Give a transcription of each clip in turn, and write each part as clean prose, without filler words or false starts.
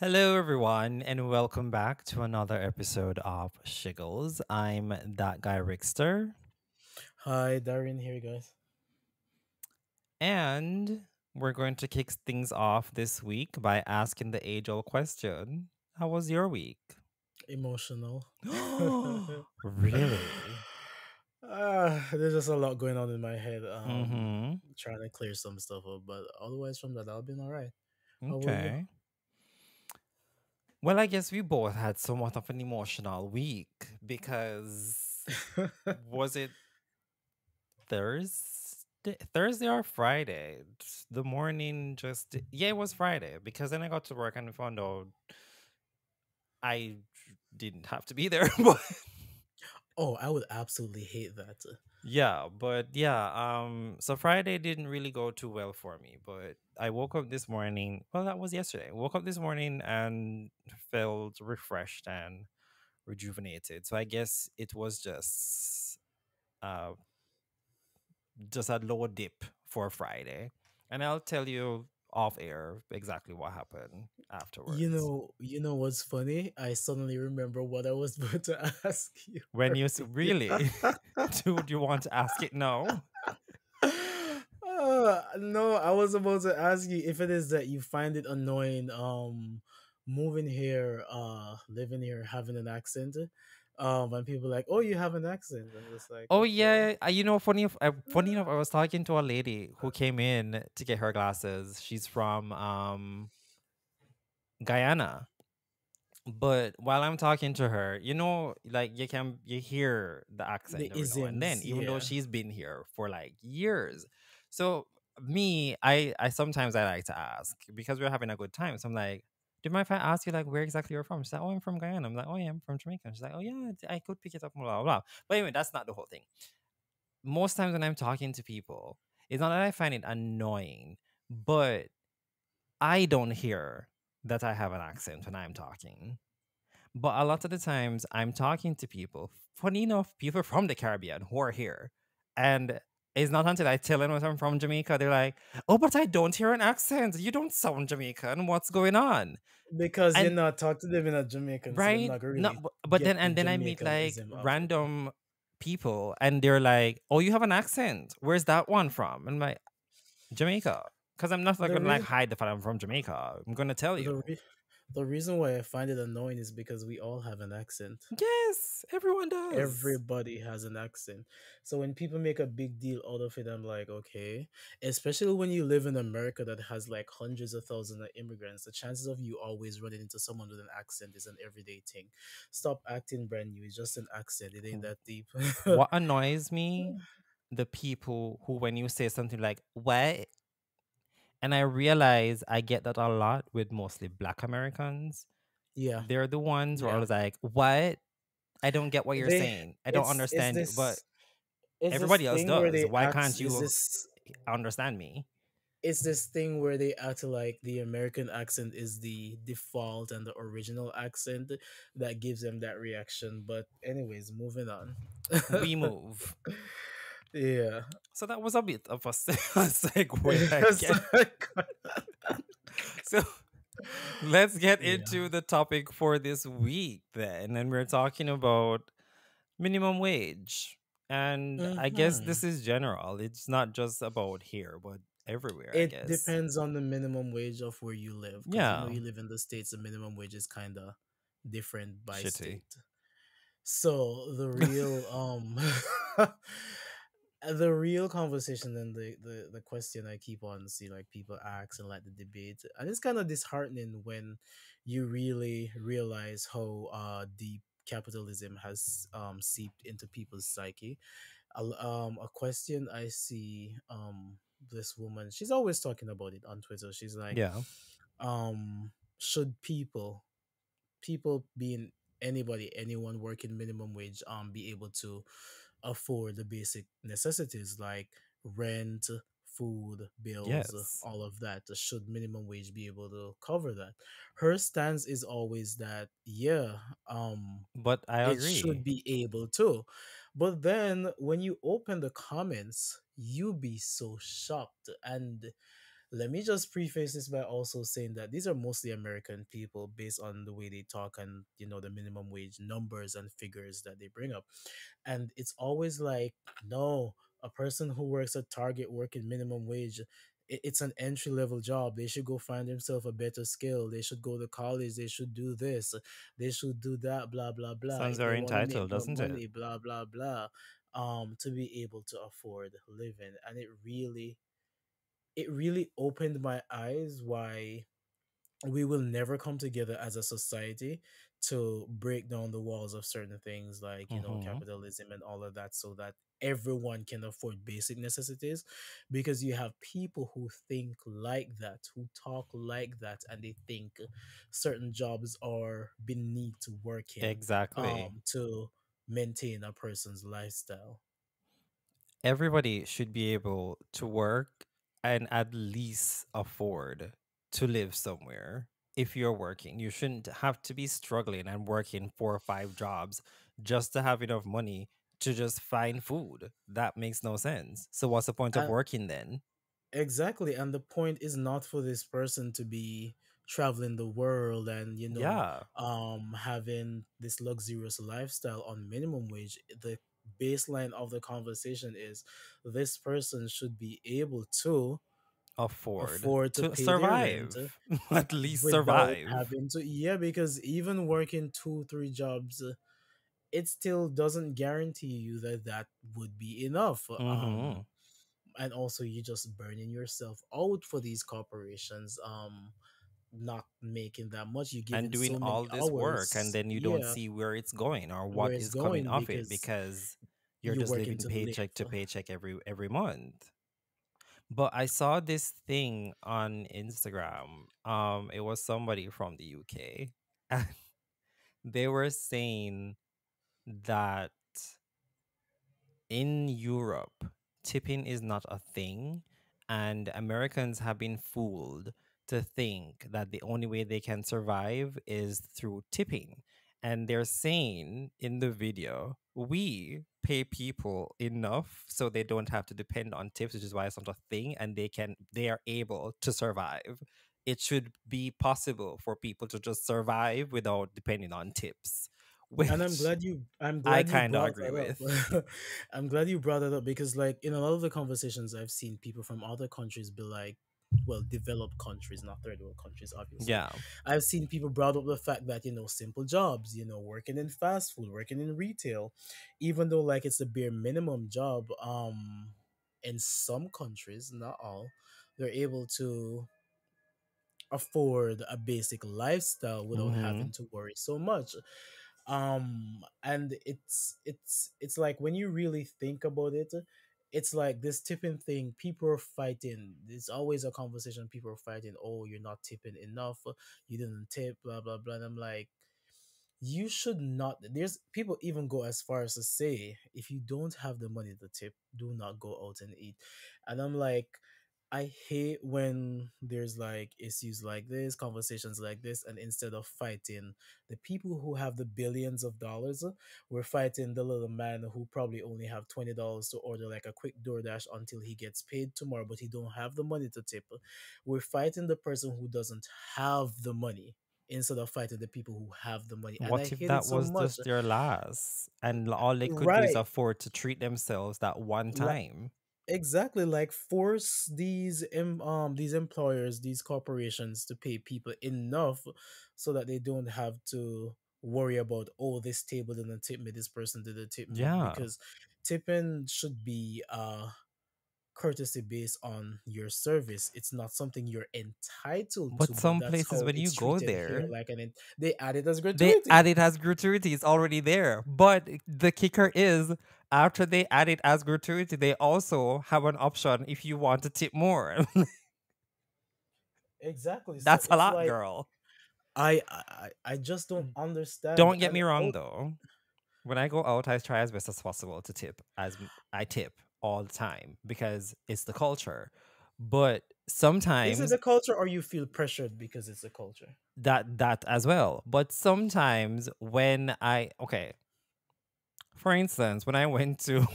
Hello, everyone, and welcome back to another episode of Shiggles. I'm that guy Rickster, Hi, Darren here, guys. and we're going to kick things off this week by asking the age old question. How was your week? Emotional. Really? There's just a lot going on in my head. Mm-hmm. Trying to clear some stuff up, but otherwise from that, I'll be all right. How about you? Okay. Well, I guess we both had somewhat of an emotional week because was it Thursday or Friday? The morning just yeah, it was Friday because then I got to work and we found out I didn't have to be there. But Oh, I would absolutely hate that. so Friday didn't really go too well for me, but I woke up this morning. Well, that was yesterday. I woke up this morning and felt refreshed and rejuvenated. So I guess it was uh just a low dip for Friday. And I'll tell you off air exactly what happened afterwards. You know what's funny? I suddenly remember what I was about to ask you When you earlier. really, do you want to ask it now? No, I was about to ask you if it is that you find it annoying moving here, living here, having an accent. And people like, "Oh, you have an accent." I'm just like, Oh "Okay." yeah, funny enough, I was talking to a lady who came in to get her glasses. She's from Guyana. But while I'm talking to her, like you hear the accent The every now and then, isms, even though yeah. she's been here for like years. So me, I sometimes I like to ask because we're having a good time. So I'm like, do you mind if I ask you like where exactly you're from? She's like, oh, I'm from Guyana. I'm like, oh yeah, I'm from Jamaica. She's like, oh yeah, I could pick it up, blah blah blah. But anyway, that's not the whole thing. Most times when I'm talking to people, it's not that I find it annoying, but I don't hear that I have an accent when I'm talking. But a lot of the times I'm talking to people, funny enough, people from the Caribbean who are here. And it's not until I tell them that I'm from Jamaica, they're like, oh, but I don't hear an accent. You don't sound Jamaican. What's going on? Because you're And not talking to them in a Jamaican, so them right? not gonna No, really but get then the and then I meet like Jamaicanism of it. random people and they're like, oh, you have an accent. Where's that one from? And I'm like, Jamaica. Because I'm not like The gonna like re- hide the fact I'm from Jamaica. I'm gonna tell the you. re- the reason why I find it annoying is because we all have an accent. Yes, everyone does. Everybody has an accent. So when people make a big deal out of it, I'm like, okay. Especially when you live in America that has like hundreds of thousands of immigrants, the chances of you always running into someone with an accent is an everyday thing. Stop acting brand new. It's just an accent. It ain't that deep. What annoys me, the people who, when you say something like, what? And I realize I get that a lot with mostly Black Americans. Yeah. They're the ones who are Yeah. always like, what? I don't get what you're They saying. I don't it's understand you. But this it's this everybody else thing where does. they Why act can't is you this understand me? it's this thing where they act like the American accent is the default and the original accent that gives them that reaction. But anyways, moving on. We move. Yeah. So that was a bit of a segue, I It's guess. like- So let's get yeah. into the topic for this week then. And we're talking about minimum wage. And I guess Hmm. this is general. It's not just about here, but everywhere, I It guess. depends on the minimum wage of where you live, because Yeah, you live in the states, the minimum wage is kind of different by shitty. state. So the real the real conversation and the question I keep on see like people ask and like the debate, and it's kind of disheartening when you really realize how deep capitalism has seeped into people's psyche. A question I see, this woman, she's always talking about it on Twitter. She's like, Yeah. should people being anybody, anyone working minimum wage, be able to afford the basic necessities like rent, food, bills, Yes. all of that? Should minimum wage be able to cover that? Her stance is always that, yeah, But I it should agree. be able to. But then when you open the comments, you be so shocked. And Let me just preface this by also saying that these are mostly American people based on the way they talk and the minimum wage numbers and figures that they bring up. And it's always like, no, a person who works at Target working minimum wage, it's an entry level job. They should go find themselves a better skill. They should go to college. They should do this. They should do that. Blah blah blah. Sounds If they very want to make entitled, more doesn't it? money, blah blah blah. To be able to afford living, and it really opened my eyes why we will never come together as a society to break down the walls of certain things like Mm-hmm. capitalism and all of that, so that everyone can afford basic necessities, because you have people who think like that, who talk like that, and they think certain jobs are beneath working Exactly. to maintain a person's lifestyle. Everybody should be able to work and at least afford to live somewhere. If you're working, you shouldn't have to be struggling and working 4 or 5 jobs just to have enough money to just find food. That makes no sense. So, what's the point of working then? Exactly. And the point is not for this person to be traveling the world and, Yeah, having this luxurious lifestyle on minimum wage. The baseline of the conversation is this person should be able to afford afford to to pay their rent survive, at least without survive. having to, yeah, because even working 2 3 jobs, it still doesn't guarantee you that that would be enough. Mm-hmm. And also you just burning yourself out for these corporations, not making that much, you And giving doing so many all this work, and hours, then you don't yeah, see where it's going or where what it's is coming going of it because because you're you're just working living to paycheck to live. paycheck every month. But I saw this thing on Instagram. It was somebody from the UK, and they were saying that in Europe, tipping is not a thing, and Americans have been fooled to think that the only way they can survive is through tipping. And they're saying in the video, we pay people enough so they don't have to depend on tips, which is why it's not a thing, and they are able to survive. It should be possible for people to just survive without depending on tips, And I'm which glad you I'm I glad you kind of brought agree that with. up. I'm glad you brought that up because like in a lot of the conversations I've seen people from other countries be like, well, developed countries, not third world countries, obviously. Yeah. I've seen people brought up the fact that, simple jobs, working in fast food, working in retail, even though like it's a bare minimum job, in some countries, not all, they're able to afford a basic lifestyle without Mm-hmm. having to worry so much. And it's like when you really think about it, it's like this tipping thing, people are fighting. It's always a conversation, people are fighting, oh, you're not tipping enough, you didn't tip, blah blah blah. And I'm like, you should not. There's people even go as far as to say, if you don't have the money to tip, do not go out and eat. And I'm like, I hate when there's like issues like this, conversations like this, and instead of fighting the people who have the billions of dollars, we're fighting the little man who probably only have $20 to order like a quick DoorDash until he gets paid tomorrow, but he don't have the money to tip. We're fighting the person who doesn't have the money instead of fighting the people who have the money. And I What if hate it that so was much. just their last and all they could do is Right. afford to treat themselves that one Like, time? exactly, like force these employers, these corporations to pay people enough so that they don't have to worry about, oh, this table didn't tip me, this person didn't tip me, Yeah. because tipping should be courtesy based on your service. It's not something you're entitled But to, but some that's places, how when you it's go treated here. there, Like, they add it as they gratuity. add it as gratuity. It's already there. But the kicker is, after they add it as gratuity, they also have an option if you want to tip more. Exactly. So That's a it's lot, like girl. I just don't understand. Don't get And me wrong, though. When I go out, I try as best as possible to tip, I tip all the time because it's the culture. But is it sometimes the culture, or you feel pressured because it's a culture? that as well. But sometimes when okay, for instance, when I went to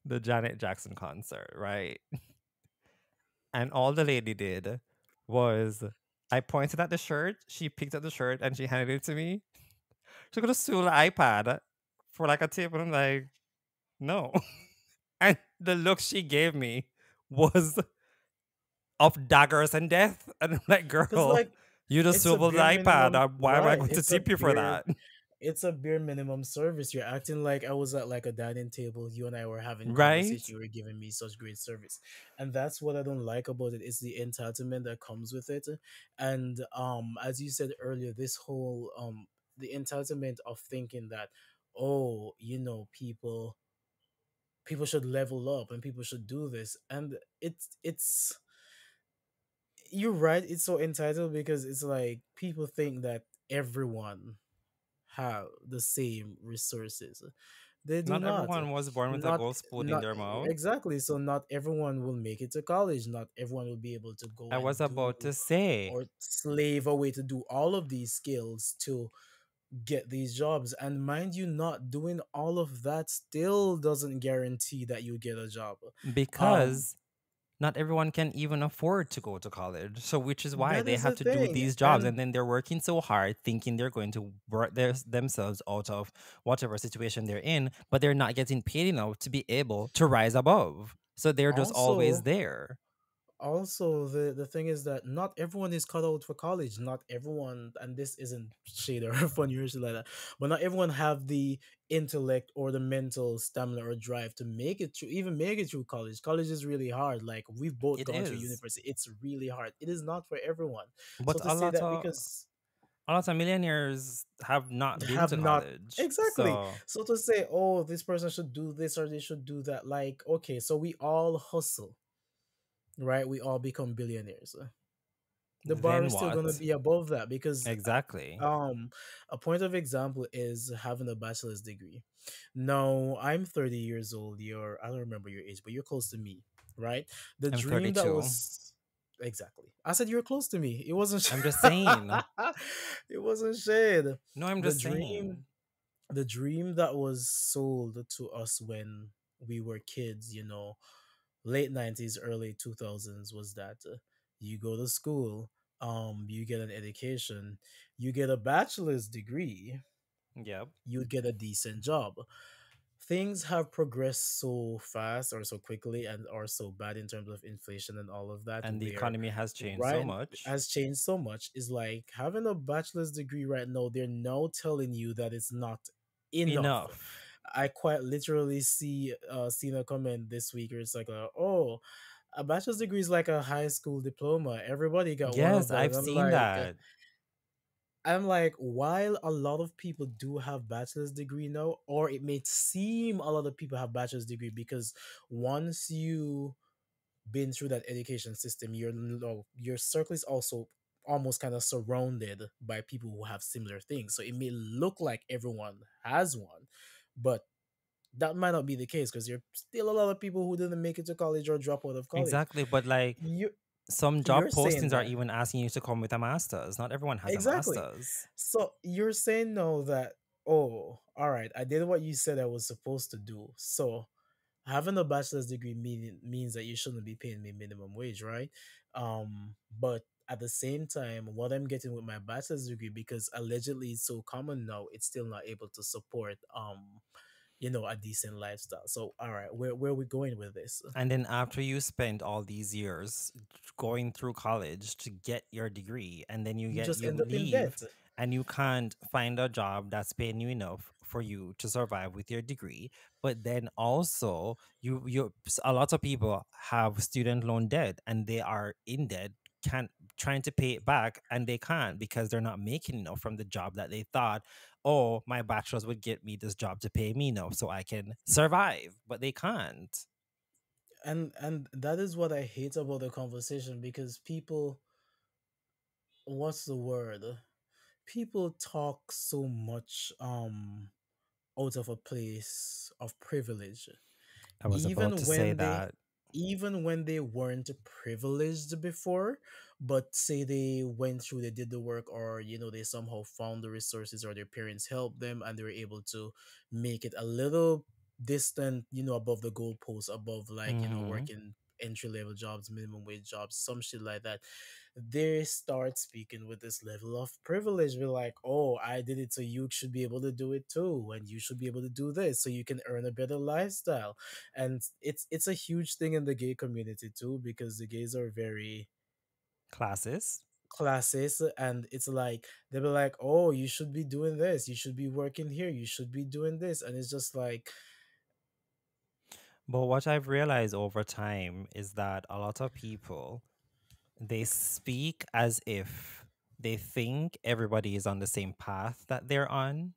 the Janet Jackson concert, right? And all the lady did was I pointed at the shirt, she picked up the shirt and she handed it to me. She could have stole the iPad for like a tip, and I'm like, no. And the look she gave me was of daggers and death. And I'm like, Because girl, like you just it's a stole the bare iPad. minimum, Why am I right? going to tip you for that? It's a bare minimum service. You're acting like I was at like a dining table. You and I were having Right? conversation. You were giving me such great service, and that's what I don't like about it. Is the entitlement that comes with it, and as you said earlier, this whole the entitlement of thinking that, oh, people should level up and people should do this, and it's you're right. It's so entitled because it's like people think that everyone have the same resources. They do Not not. everyone was born with a Not gold spoon in not their mouth. exactly. So not everyone will make it to college. Not everyone will be able to go I and was do about to say, or slave away to do all of these skills to get these jobs. And mind you, not doing all of that still doesn't guarantee that you get a job. Um, because not everyone can even afford to go to college. So, which is why that they is have the to do thing. these jobs. And And then they're working so hard, thinking they're going to work themselves out of whatever situation they're in, but they're not getting paid enough to be able to rise above. So, they're just always also there. the thing is that not everyone is cut out for college. Not everyone, and this isn't shade or funny or shit like that, but not everyone have the intellect or the mental stamina or drive to make it through, even make it through college. College is really hard. Like we've both It gone through is. university. It's really hard. It is not for everyone. So But to say that because a lot of millionaires have not been have to not college. exactly, So, so to say, oh, this person should do this or they should do that, like, okay, so we all hustle, right? We all become billionaires. The bar then is still going to what? be above that because Exactly. a point of example is having a bachelor's degree. Now I'm 30 years old. You're, I don't remember your age, but you're close to me, right? The I'm dream that 32. was exactly, I said you're close to me. It wasn't I'm just saying. it wasn't shade. No, I'm the just dream saying. the dream that was sold to us when we were kids, late 90s, early 2000s, was that you go to school, you get an education, you get a bachelor's degree, Yep. you get a decent job. Things have progressed so fast or so quickly and are so bad in terms of inflation and all of that, And the where economy has changed so right much. has changed so much. Is like having a bachelor's degree right now, they're now telling you that it's not enough. Enough. I quite literally seen a comment this week where it's like, oh, a bachelor's degree is like a high school diploma. Everybody got one Yes, of that, I've and seen that. I'm like, while a lot of people do have bachelor's degree now, or it may seem a lot of people have bachelor's degree because once you been through that education system, your circle is also almost kind of surrounded by people who have similar things. So it may look like everyone has one, but that might not be the case because there's still a lot of people who didn't make it to college or drop out of college. Exactly. But like You some you're job saying postings are that even asking you to come with a master's. Not everyone has a exactly. master's. So you're saying no that, oh, all right, I did what you said I was supposed to do. So having a bachelor's degree means that you shouldn't be paying me minimum wage, right? But at the same time, what I'm getting with my bachelor's degree, because allegedly it's so common now, it's still not able to support a decent lifestyle. So all right, where are we going with this? And then after you spend all these years going through college to get your degree, and then You just you end up in leave debt. and you can't find a job that's paying you enough for you to survive with your degree. But then also a lot of people have student loan debt and they are in debt, can't trying to pay it back, and they can't because they're not making enough from the job that they thought, oh, my bachelor's would get me this job to pay me enough so I can survive, but they can't. And that is what I hate about the conversation, because people, what's the word? People talk so much out of a place of privilege, I was about even to say when they that. even when they weren't privileged before, but say they went through, they did the work, or they somehow found the resources, or their parents helped them and they were able to make it a little distant, above the goalpost, above, like, Hmm. working entry level jobs, minimum wage jobs, some shit like that, they start speaking with this level of privilege. We're like, oh, I did it, so you should be able to do it too, and you should be able to do this, so you can earn a better lifestyle. And it's a huge thing in the gay community too, because the gays are very Classes. classes, and it's like they'll be like, oh, you should be doing this, you should be working here, you should be doing this, and it's just like, But what I've realized over time is that a lot of people, they speak as if they think everybody is on the same path that they're on.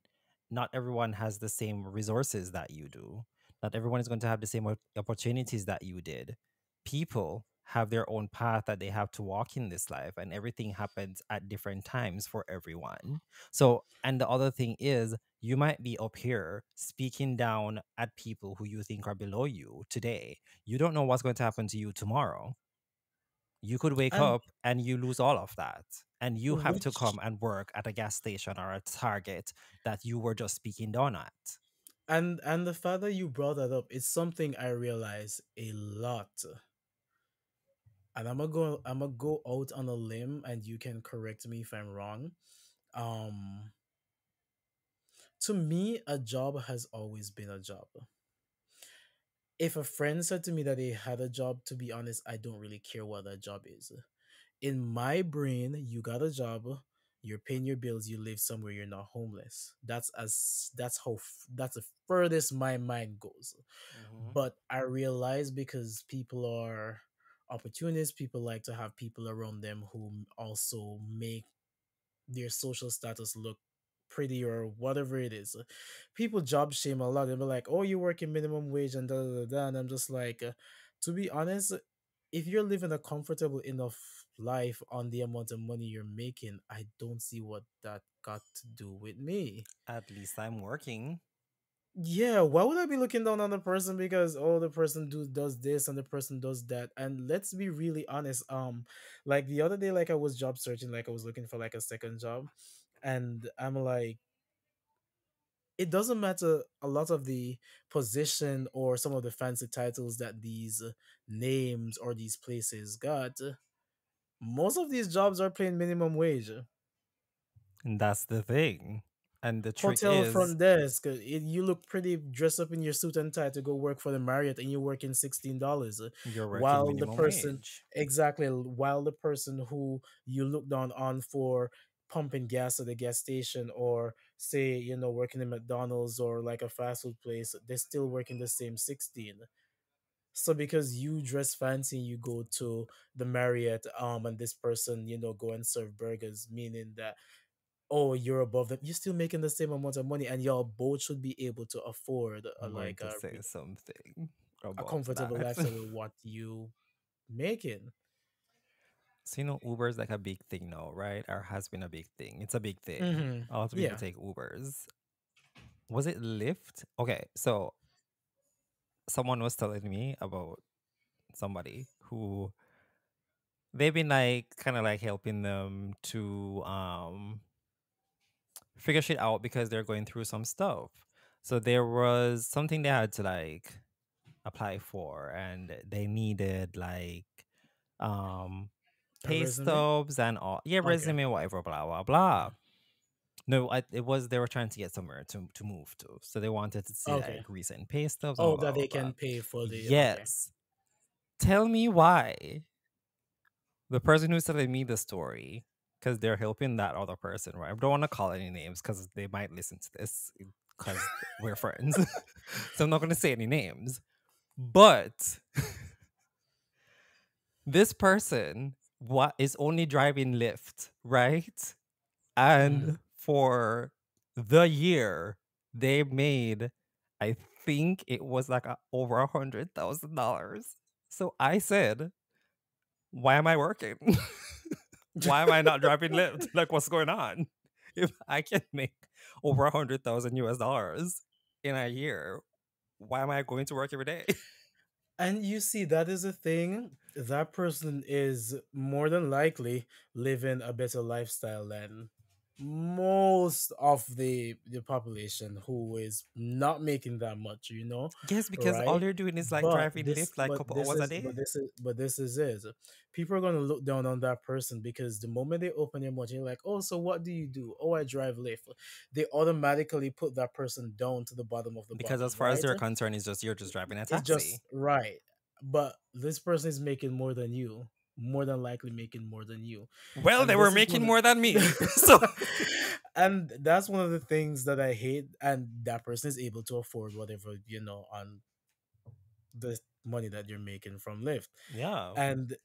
Not everyone has the same resources that you do. Not everyone is going to have the same opportunities that you did. People have their own path that they have to walk in this life, and everything happens at different times for everyone. So, and the other thing is, you might be up here speaking down at people who you think are below you today. You don't know what's going to happen to you tomorrow. You could wake and up and you lose all of that. And you have to which come and work at a gas station or a Target that you were just speaking down at. and the fact that you brought that up, it's something I realize a lot. And I'm gonna go out on a limb, and you can correct me if I'm wrong. um to me, a job has always been a job. If a friend said to me that they had a job, to be honest, I don't really care what that job is. In my brain, you got a job, you're paying your bills, you live somewhere, you're not homeless. That's the furthest my mind goes. Hmm. But I realize, because people are opportunists, people like to have people around them who also make their social status look pretty, or whatever it is. People job shame a lot. They'll be like, "Oh, you work in minimum wage and da da da," da. And I'm just like, to be honest, if you're living a comfortable enough life on the amount of money you're making, I don't see what that got to do with me. At least I'm working. Yeah, why would I be looking down on the person because, oh, the person does this and the person does that? And let's be really honest. Like the other day, like I was job searching, like I was looking for like a second job, and I'm like, it doesn't matter a lot of the position or some of the fancy titles that these names or these places got. Most of these jobs are paying minimum wage. And that's the thing. And the trick Hotel is, front desk, you look pretty dressed up in your suit and tie to go work for the Marriott, and you're working $16, you're working while the minimum person, wage. exactly, while the person who you look down on for pumping gas at the gas station, or say, working in McDonald's or like a fast food place, they're still working the same 16. So because you dress fancy, you go to the Marriott, and this person, go and serve burgers, meaning that, oh, you're above them, you're still making the same amount of money, and y'all both should be able to afford I'm going to say something a about comfortable that. lifestyle with what you making. So, Uber is like a big thing now, right? Or has been a big thing. It's a big thing. Mm-hmm. A lot of people Yeah. take Ubers. Was it Lyft? Okay, so someone was telling me about somebody who they've been like kind of like helping them to figure shit out because they're going through some stuff. So there was something they had to like apply for, and they needed like um A pay resume. stubs and all, yeah, Okay. resume, whatever, blah blah blah. No, it was they were trying to get somewhere to move to, so they wanted to see Okay. like recent pay stubs and Oh, blah that blah they blah. can pay for the, okay. Yes, tell me why the person who's telling me the story, because they're helping that other person, right? I don't want to call any names because they might listen to this because we're friends. So I'm not going to say any names. But this person what is only driving Lyft, right? Mm-hmm. And for the year, they made, I think it was like over $100,000. So I said, why am I working? Why am I not driving Lyft? Like, what's going on? If I can make over 100,000 US dollars in a year, why am I going to work every day? And you see, that is a thing. That person is more than likely living a better lifestyle than. most of the population who is not making that much, Yes, because all right? you're doing is like but driving this Lyft like a but couple this hours a is day. but this is but this is it. People are going to look down on that person because the moment they open their mouth, you're like, oh, so what do you do? Oh, I drive Lyft. They automatically put that person down to the bottom of the Because bottom, as far as right? they're concerned, it's just you're just driving a It's taxi. just right. But this person is making more than you, more than likely making more than you. Well, they And were this is making one more than of me. So and that's one of the things that I hate. And that person is able to afford whatever, on the money that you're making from Lyft. yeah. And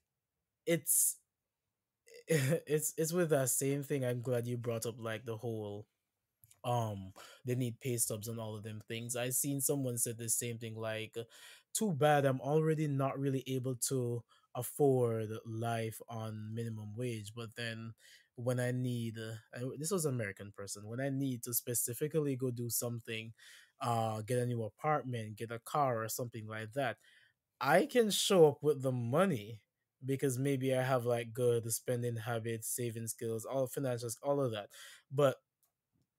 it's it's with that same thing. I'm glad you brought up like the whole they need pay stubs and all of them things. I seen someone said the same thing, like, too bad I'm already not really able to afford life on minimum wage, but then when I need this was an American person, when I need to specifically go do something, get a new apartment, get a car or something like that, I can show up with the money because maybe I have like good spending habits, saving skills, all financials, all of that. But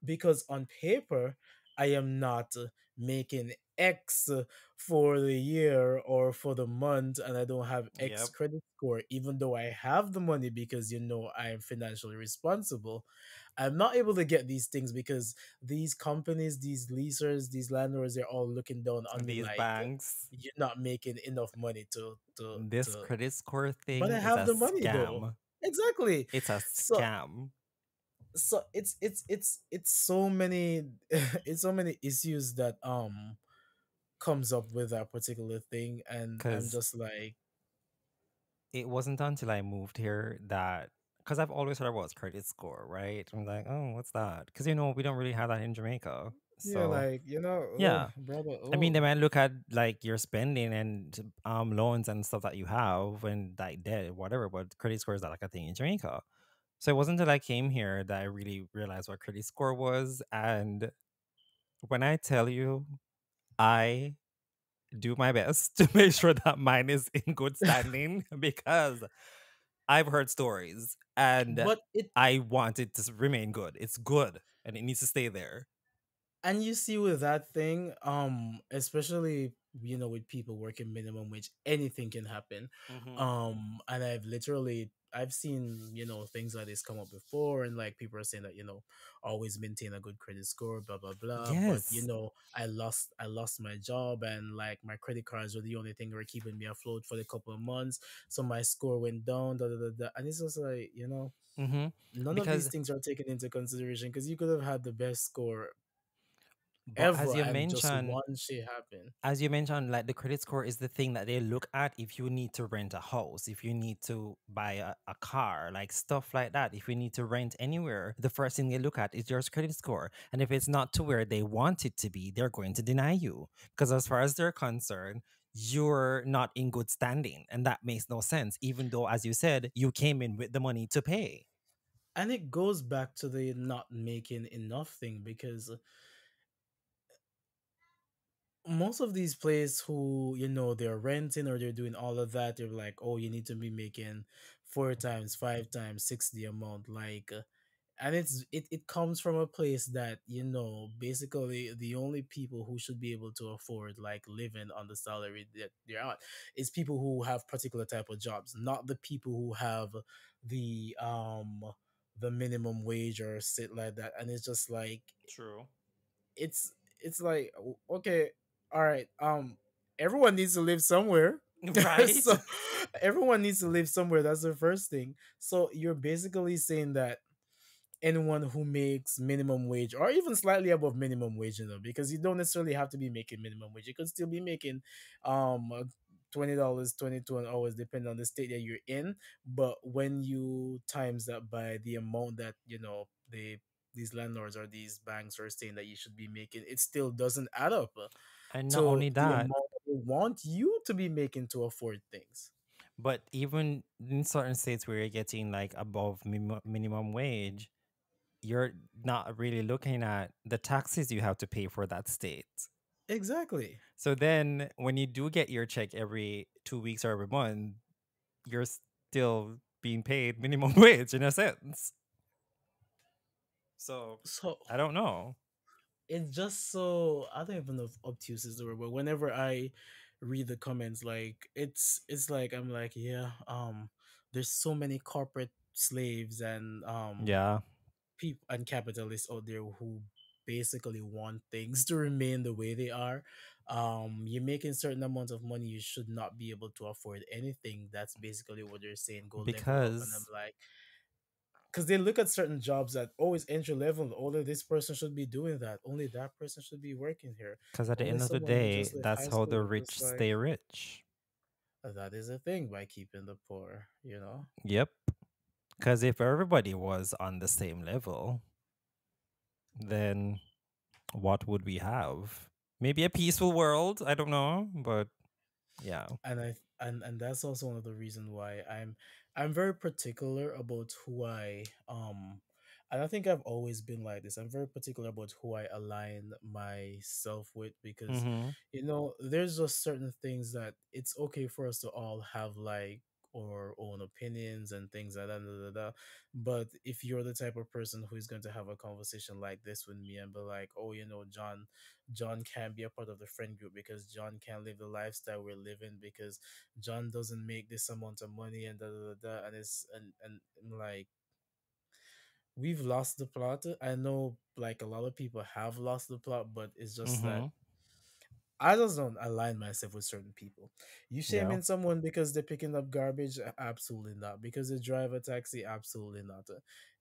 because on paper I am not making X for the year or for the month, and I don't have X Yep. credit score, even though I have the money because I am financially responsible. I'm not able to get these things because these companies, these leasers, these landlords, they're all looking down on me These like, banks, you're not making enough money this to credit score but I thing is have a the money though. scam. Exactly. It's a So scam. it's so many it's so many issues that comes up with that particular thing, and I'm Because just like, it wasn't until I moved here that, because I've always heard about credit score, right? I'm like, oh, what's that? Because we don't really have that in Jamaica. yeah, So like, oh yeah, brother, I mean, they oh. might look at like your spending and loans and stuff that you have and like debt, whatever. But credit score is not like a thing in Jamaica. So it wasn't until I came here that I really realized what credit score was. And when I tell you, I do my best to make sure that mine is in good standing because I've heard stories and But it I want it to remain good. It's good and it needs to stay there. and you see with that thing, especially with people working minimum wage, anything can happen. Hmm. And I've seen things like this come up before, and like people are saying that always maintain a good credit score, blah blah blah. But Yes. I lost my job, and like my credit cards were the only thing that were keeping me afloat for the couple of months, so my score went down, da, da, da, da. And it's just like, Hmm. none of these Because, things are taken into consideration because you could have had the best score but ever, and just one shit happened. as you mentioned, like the credit score is the thing that they look at if you need to rent a house, if you need to buy a car, like stuff like that. If you need to rent anywhere, the first thing they look at is your credit score. And if it's not to where they want it to be, they're going to deny you. Because as far as they're concerned, you're not in good standing. And that makes no sense, even though, as you said, you came in with the money to pay. And it goes back to the not making enough thing because most of these places who they're renting or they're doing all of that, they're like, oh, you need to be making 4 times, 5 times, 60 amount, like, and it comes from a place that basically the only people who should be able to afford like living on the salary that they're on is people who have particular type of jobs, not the people who have the um the minimum wage or sit like that. And it's just like, True. it's like, okay, all right, everyone needs to live somewhere. Right? So everyone needs to live somewhere, that's the first thing. So you're basically saying that anyone who makes minimum wage or even slightly above minimum wage, because you don't necessarily have to be making minimum wage, you could still be making $20, 22 an hour, depending on the state that you're in. But when you times that by the amount that these landlords or these banks are saying that you should be making, it still doesn't add up And not to only the that, amount that they want you to be making to afford things. but even in certain states where you're getting like above minimum wage, you're not really looking at the taxes you have to pay for that state. Exactly. So then when you do get your check every 2 weeks or every month, you're still being paid minimum wage in a sense. So So I don't know. it's just so, I don't even know if obtuse is the word, but whenever I read the comments, like it's like I'm like, yeah, there's so many corporate slaves and Yeah, people and capitalists out there who basically want things to remain the way they are. You're making certain amount of money, you should not be able to afford anything. That's basically what they're saying. Go level up, and I'm because like, because they look at certain jobs that always entry level. Only this person should be doing that. Only that person should be working here. at the Only end of the someone who day, just left that's high how the school. rich Just like stay rich. that is a thing by keeping the poor. You know. Yep. Because if everybody was on the same level, then what would we have? Maybe a peaceful world. I don't know, but yeah. And that's also one of the reasons why I'm very particular about who I and I think I've always been like this. I'm very particular about who I align myself with, because Mm-hmm. there's just certain things that it's okay for us to all have like our own opinions and things like that. Da, da, da. But if you're the type of person who is going to have a conversation like this with me and be like, oh, John can't be a part of the friend group because John can't live the lifestyle we're living because John doesn't make this amount of money and da da da, da. And it's and like, we've lost the plot. I know like a lot of people have lost the plot, but it's just that Mm-hmm. I just don't align myself with certain people. You Yeah. shaming someone because they're picking up garbage? Absolutely not. Because they drive a taxi? Absolutely not.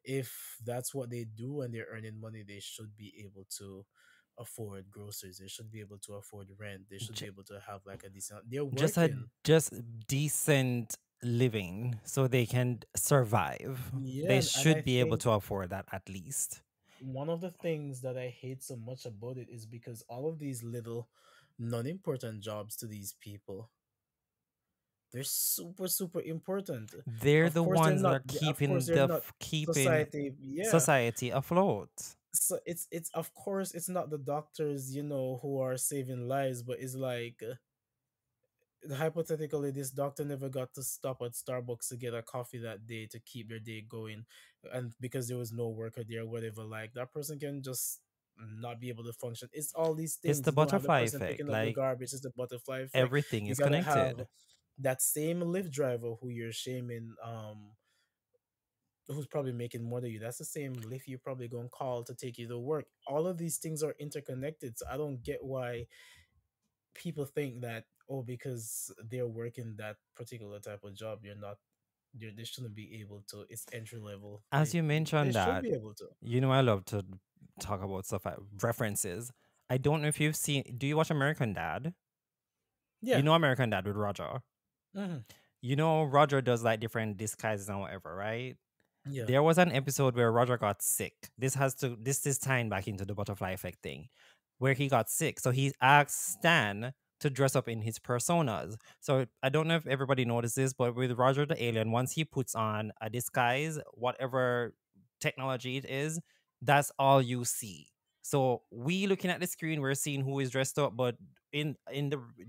If that's what they do and they're earning money, they should be able to afford groceries. They should be able to afford rent. They should be J- able to have like a decent. They're just a working. just decent living so they can survive. Yeah, They and I should be able think to afford that at least. one of the things that I hate so much about it is because all of these little non-important jobs to these people, they're super super important. They're Of the course they're ones that not. are Of course keeping they're not keeping society. Yeah. society afloat. So it's of course it's not the doctors, who are saving lives, but it's like, hypothetically this doctor never got to stop at Starbucks to get a coffee that day to keep their day going, and because there was no worker there, whatever, like that person can just not be able to function. It's all these It's things. the You don't have the butterfly person effect. picking up the Like garbage. It's the butterfly effect. everything You is gotta have connected. that same Lyft driver who you're shaming, who's probably making more than you. That's the same Lyft you're probably gonna call to take you to work. All of these things are interconnected. So I don't get why people think that, oh, because they're working that particular type of job, they shouldn't be able to. It's entry level. As you They mentioned should that, be able to. I love to talk about stuff like references. I don't know if you've seen. Do you watch American Dad? You Yeah. know American Dad with Roger. Hmm. Roger does like different disguises and whatever, right? Yeah. There was an episode where Roger got sick. This is tying back into the butterfly effect thing, where he got sick. So he asked Stan to dress up in his personas. So I don't know if everybody noticed this, but with Roger the alien, once he puts on a disguise, whatever technology it is, that's all you see. So we looking at the screen, we're seeing who is dressed up, but in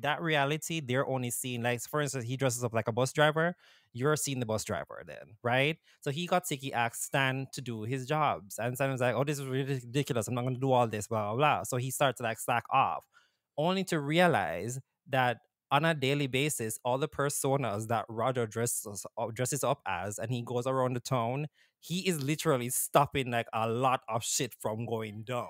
that reality, they're only seeing, like, for instance, he dresses up like a bus driver. You're seeing the bus driver then, right? So he got sick. He asked Stan to do his jobs, and Stan was like, "Oh, this is ridiculous. I'm not going to do all this." Blah blah blah. So he started to like slack off, only to realize that on a daily basis, all the personas that Roger dresses up as, and he goes around the town, he is literally stopping like a lot of shit from going down.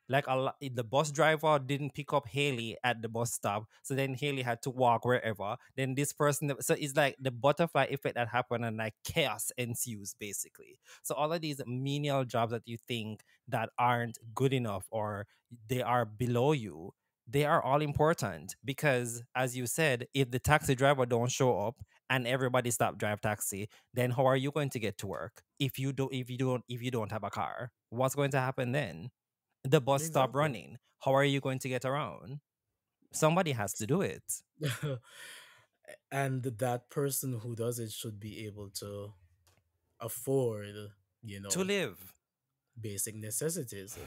Like the bus driver didn't pick up Haley at the bus stop, so then Haley had to walk wherever. Then this person, so it's like the butterfly effect that happened, and like chaos ensues basically. So all of these menial jobs that you think that aren't good enough or they are below you, they are all important because, as you said, if the taxi driver don't show up and everybody stop drive taxi, then how are you going to get to work if you don't have a car? What's going to happen then? The bus stop Exactly. running. How are you going to get around? Somebody has to do it And that person who does it should be able to afford, you to know, live. basic necessities,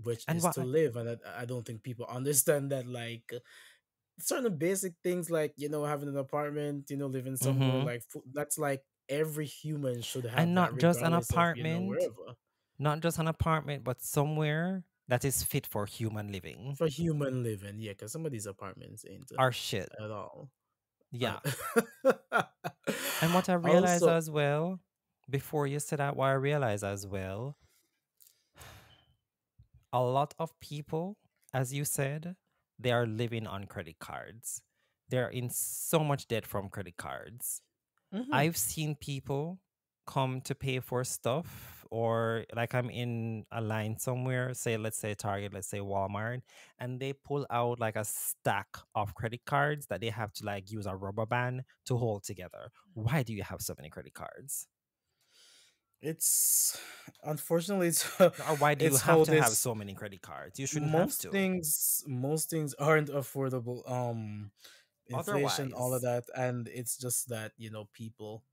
which And is what? to live. And I don't think people understand that, like, certain basic things, like, having an apartment, living somewhere, Mm-hmm. like, that's like every human should have And that not just an regardless of, apartment, wherever. Not just an apartment, but somewhere that is fit for human living. For human living, yeah, because some of these apartments ain't Our shit. at all. Uh, Yeah. And what I realize also, as well, before you said that, what I realize as well, a lot of people, as you said, they are living on credit cards. They're in so much debt from credit cards. mhm, I've seen people come to pay for stuff, or like I'm in a line somewhere, say, let's say Target, let's say Walmart, and they pull out like a stack of credit cards that they have to like use a rubber band to hold together. Why do you have so many credit cards? it's unfortunately Or why do you it's have how to have this so many credit cards? You shouldn't have to. most things aren't affordable. Inflation, all of Otherwise, that, and it's just that people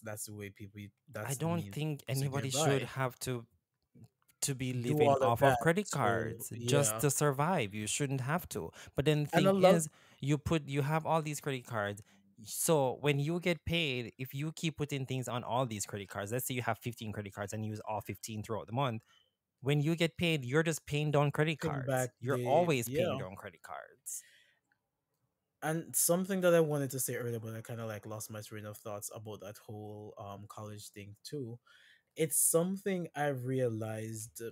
that's the way people I that's the don't means think to anybody get should by. have to be Do living all of off of that. credit So cards just yeah, to survive. You shouldn't have to. But then the and a thing lot. is, you have all these credit cards. So when you get paid, if you keep putting things on all these credit cards, let's say you have 15 credit cards and use all 15 throughout the month, when you get paid, you're just paying down credit Paying cards. back You're the always paying yeah. down credit cards. And something that I wanted to say earlier, but I kind of like lost my train of thoughts about that whole college thing too. It's something I realized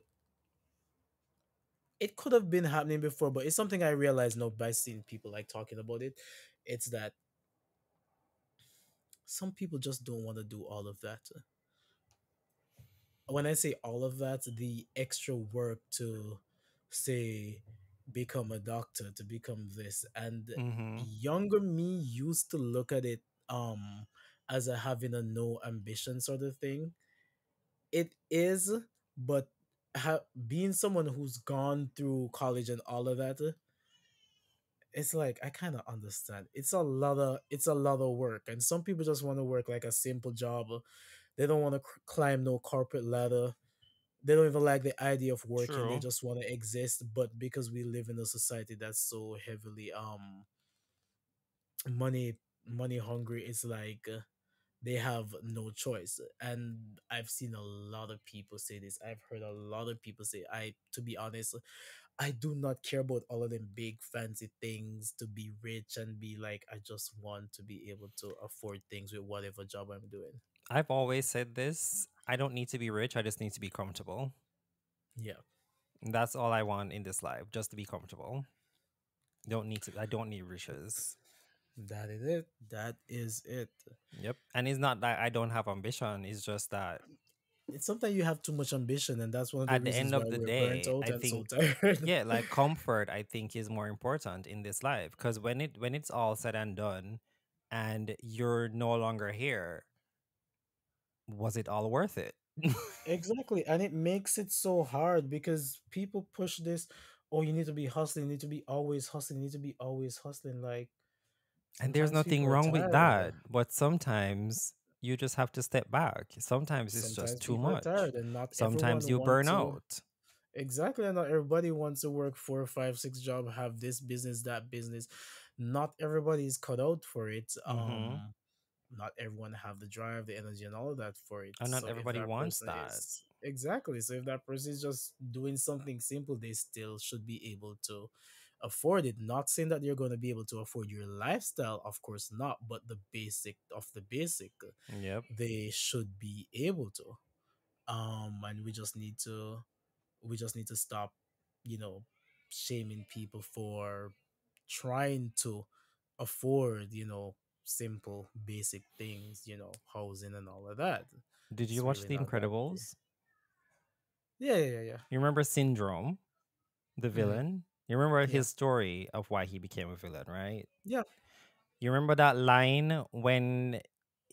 it could have been happening before, but it's something I realized now by seeing people like talking about it. It's that some people just don't want to do all of that. When I say all of that, the extra work to say become a doctor, to become this, and Mm-hmm. younger me used to look at it as a having a no ambition sort of thing. It is, but being someone who's gone through college and all of that, it's like I kind of understand. It's a lot of work, and some people just want to work like a simple job. They don't want to climb no corporate ladder. They don't even like the idea of working. They True. just want to exist. But because we live in a society that's so heavily money money hungry, it's like they have no choice. And I've seen a lot of people say this. I've heard a lot of people say, I to be honest, I do not care about all of them big fancy things to be rich and be like, I just want to be able to afford things with whatever job I'm doing. I've always said this. I don't need to be rich. I just need to be comfortable. Yeah, That's all I want in this life, just to be comfortable. Don't need to. I don't need riches. that is it. That is it. Yep. And it's not that I don't have ambition. It's just that It's sometimes you have too much ambition, and that's one of the at the reasons end why of the we're burnt day, out I and so think, tired. yeah, like comfort, I think is more important in this life, because when it's all said and done, and you're no longer here, was it all worth it? Exactly, and it makes it so hard because people push this. Oh, you need to be hustling. You need to be always hustling. You need to be always hustling. Like And there's sometimes nothing people are wrong with tired. that, but sometimes you just have to step back. Sometimes it's just Sometimes too people are much. tired, and not Sometimes everyone you want burn to. out. Exactly, and not everybody wants to work 4, 5, 6 job, have this business, that business. Not everybody is cut out for it. Hmm. Not everyone have the drive, the energy, and all of that for it. And not So if everybody that wants person that. is exactly, so if that person is just doing something simple, they still should be able to afford it. Not saying that you're going to be able to afford your lifestyle, of course not, but the basic of the basic, Yep. they should be able to. And we just need to stop, you know, shaming people for trying to afford, simple basic things, housing and all of that. Did you It's watch really The not that easy. Incredibles? Yeah, yeah, yeah, You remember Syndrome, the yeah. villain? You remember Yeah, his story of why he became a villain, right? yeah. You remember that line when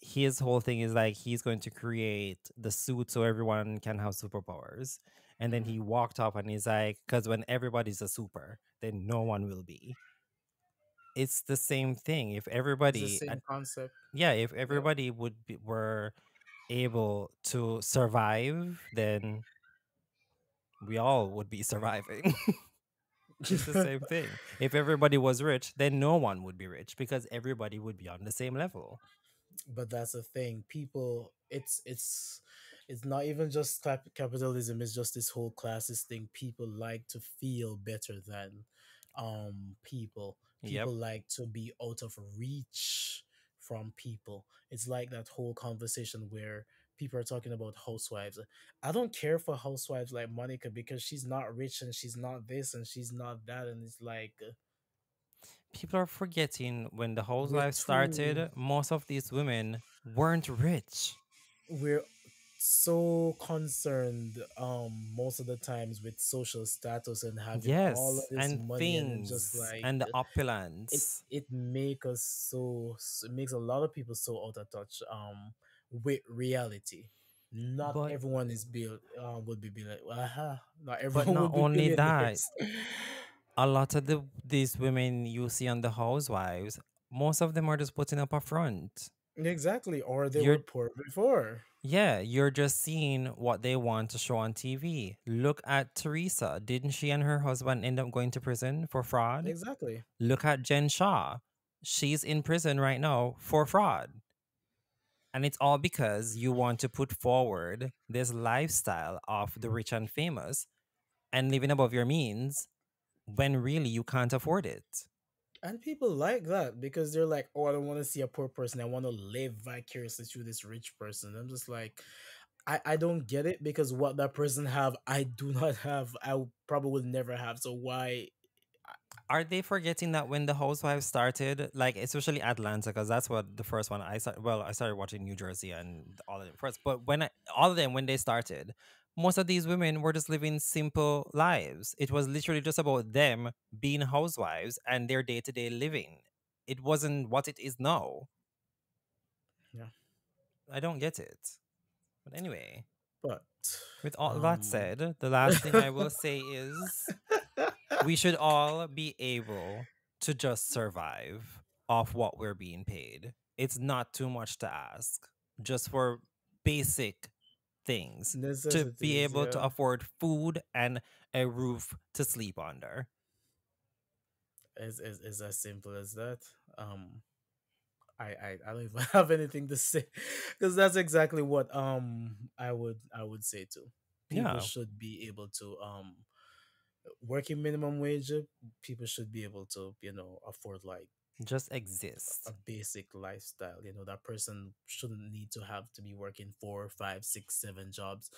his whole thing is like he's going to create the suit so everyone can have superpowers. And then he walked up and he's like, because when everybody's a super, then no one will be. It's the same thing. If It's the everybody, same concept. yeah, if Yeah. everybody were able to survive, then we all would be surviving. It's the same thing. If everybody was rich, then no one would be rich because everybody would be on the same level. But that's the thing. People, it's It's not even just capitalism, it's just this whole classist thing. People like to feel better than people. Yep. People like to be out of reach from people. It's like that whole conversation where people are talking about housewives. I don't care for housewives like Monica because she's not rich and she's not this and she's not that, and it's like People are forgetting when the we're housewives too started, most of these women weren't rich. we're so concerned most of the times with social status and having all of Yes, this and money, and it's just things like and the it opulence. it make us it makes a lot of people so out of touch with reality. Not But everyone is built would be like not but everyone not would be only that, billionaires. a lot of these women you see on the housewives, most of them are just putting up a front. Exactly, or they were You're poor before. Yeah, you're just seeing what they want to show on TV. Look at Teresa. Didn't she and her husband end up going to prison for fraud? Exactly. Look at Jen Shaw. She's in prison right now for fraud. And it's all because you want to put forward this lifestyle of the rich and famous and living above your means when really you can't afford it. And people like that because they're like, oh, I don't want to see a poor person. I want to live vicariously through this rich person. I'm just like, I don't get it because what that person have, I do not have. Probably would never have. So why? Are they forgetting that when the Housewives started, like especially Atlanta, because that's what the first one I started. Well, I started watching New Jersey and all of them first, but all of them when they started, most of these women were just living simple lives. It was literally just about them being housewives and their day to day living. It wasn't what it is now. Yeah, I don't get it. But anyway, but with all that um, said, the last thing I will say is we should all be able to just survive off what we're being paid. It's not too much to ask just for basic things to be necessities. able to Yeah, afford food and a roof to sleep under. is as simple as that. Um, I don't even have anything to say because that's exactly what I would say too. People Yeah, should be able to working minimum wage. People should be able to afford like just a exist. basic lifestyle. That person shouldn't need to have to be working 4, 5, 6, 7 jobs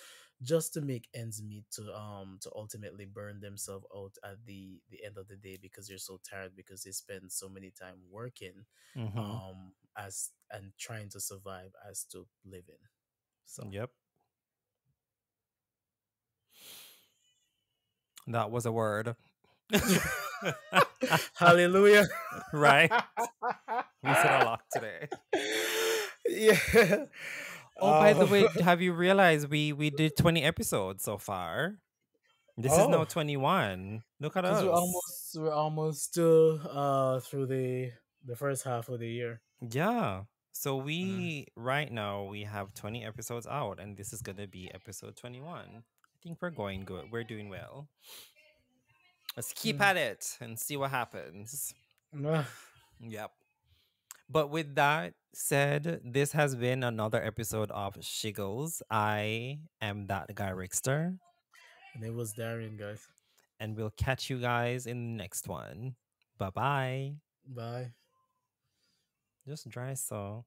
just to make ends meet to ultimately burn themselves out at the end of the day because they're so tired because they spend so many time working Mm-hmm. as and trying to survive as to living. So Yep. That was a word. hallelujah. Right? We said a lot today. Yeah. Oh, by the um, way, have you realized we did 20 episodes so far? This is now oh, 21. Look at because we're us. almost we're almost still through the first half of the year. Yeah. So Mm. we right now we have 20 episodes out and this is going to be episode 21. I think we're going good. We're doing well. Let's keep Mm. at it and see what happens. Mwah. Yep. But with that said, this has been another episode of Shiggles. I am that guy Rickster, And it was Darian, guys. and we'll catch you guys in the next one. Bye bye. Bye. Just dry so.